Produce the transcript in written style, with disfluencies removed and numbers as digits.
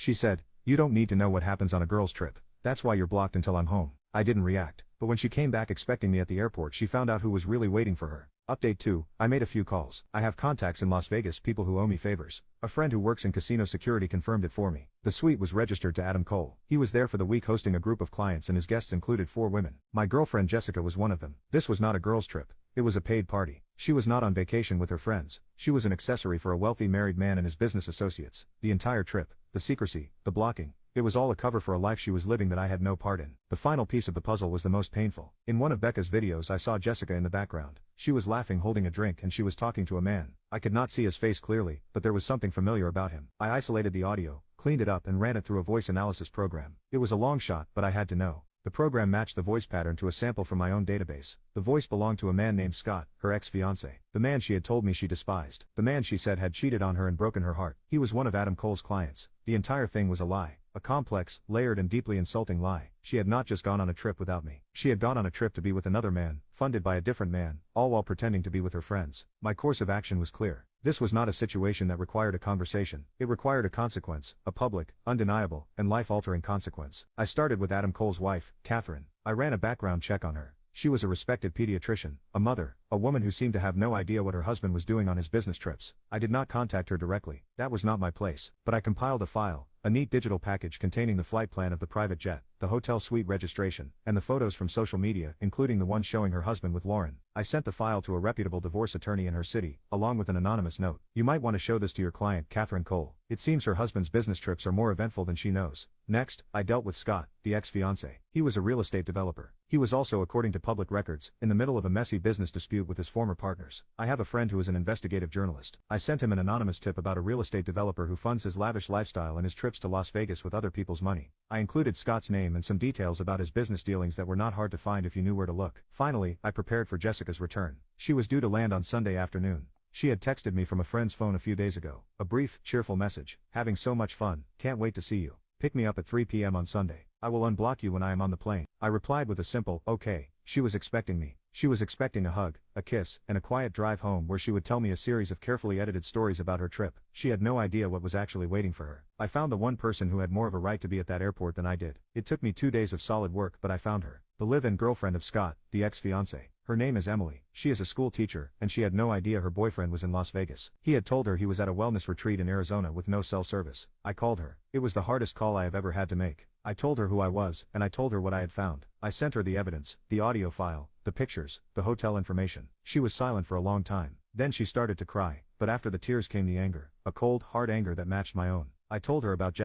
She said, "You don't need to know what happens on a girl's trip. That's why you're blocked until I'm home." I didn't react, but when she came back expecting me at the airport, she found out who was really waiting for her. Update 2, I made a few calls. I have contacts in Las Vegas, people who owe me favors. A friend who works in casino security confirmed it for me. The suite was registered to Adam Cole. He was there for the week hosting a group of clients and his guests included 4 women. My girlfriend Jessica was one of them. This was not a girls' trip. It was a paid party. She was not on vacation with her friends. She was an accessory for a wealthy married man and his business associates. The entire trip, the secrecy, the blocking, it was all a cover for a life she was living that I had no part in. The final piece of the puzzle was the most painful. In one of Becca's videos I saw Jessica in the background. She was laughing holding a drink and she was talking to a man. I could not see his face clearly, but there was something familiar about him. I isolated the audio, cleaned it up and ran it through a voice analysis program. It was a long shot, but I had to know. The program matched the voice pattern to a sample from my own database. The voice belonged to a man named Scott, her ex-fiancé. The man she had told me she despised. The man she said had cheated on her and broken her heart. He was one of Adam Cole's clients. The entire thing was a lie. A complex, layered and deeply insulting lie. She had not just gone on a trip without me. She had gone on a trip to be with another man, funded by a different man, all while pretending to be with her friends. My course of action was clear. This was not a situation that required a conversation. It required a consequence, a public, undeniable, and life-altering consequence. I started with Adam Cole's wife, Catherine. I ran a background check on her. She was a respected pediatrician, a mother, a woman who seemed to have no idea what her husband was doing on his business trips. I did not contact her directly. That was not my place. But I compiled a file, a neat digital package containing the flight plan of the private jet, the hotel suite registration, and the photos from social media, including the one showing her husband with Lauren. I sent the file to a reputable divorce attorney in her city, along with an anonymous note. "You might want to show this to your client, Catherine Cole. It seems her husband's business trips are more eventful than she knows." Next, I dealt with Scott, the ex-fiancé. He was a real estate developer. He was also, according to public records, in the middle of a messy business dispute with his former partners. I have a friend who is an investigative journalist. I sent him an anonymous tip about a real estate developer who funds his lavish lifestyle and his trips to Las Vegas with other people's money. I included Scott's name and some details about his business dealings that were not hard to find if you knew where to look. Finally, I prepared for Jessica's return. She was due to land on Sunday afternoon. She had texted me from a friend's phone a few days ago. A brief, cheerful message. "Having so much fun, can't wait to see you. Pick me up at 3 p.m. on Sunday. I will unblock you when I am on the plane." I replied with a simple, "Okay." She was expecting me. She was expecting a hug, a kiss, and a quiet drive home where she would tell me a series of carefully edited stories about her trip. She had no idea what was actually waiting for her. I found the one person who had more of a right to be at that airport than I did. It took me 2 days of solid work, but I found her. The live-in girlfriend of Scott, the ex-fiancé. Her name is Emily. She is a school teacher, and she had no idea her boyfriend was in Las Vegas. He had told her he was at a wellness retreat in Arizona with no cell service. I called her. It was the hardest call I have ever had to make. I told her who I was, and I told her what I had found. I sent her the evidence, the audio file, the pictures, the hotel information. She was silent for a long time. Then she started to cry, but after the tears came the anger, a cold, hard anger that matched my own. I told her about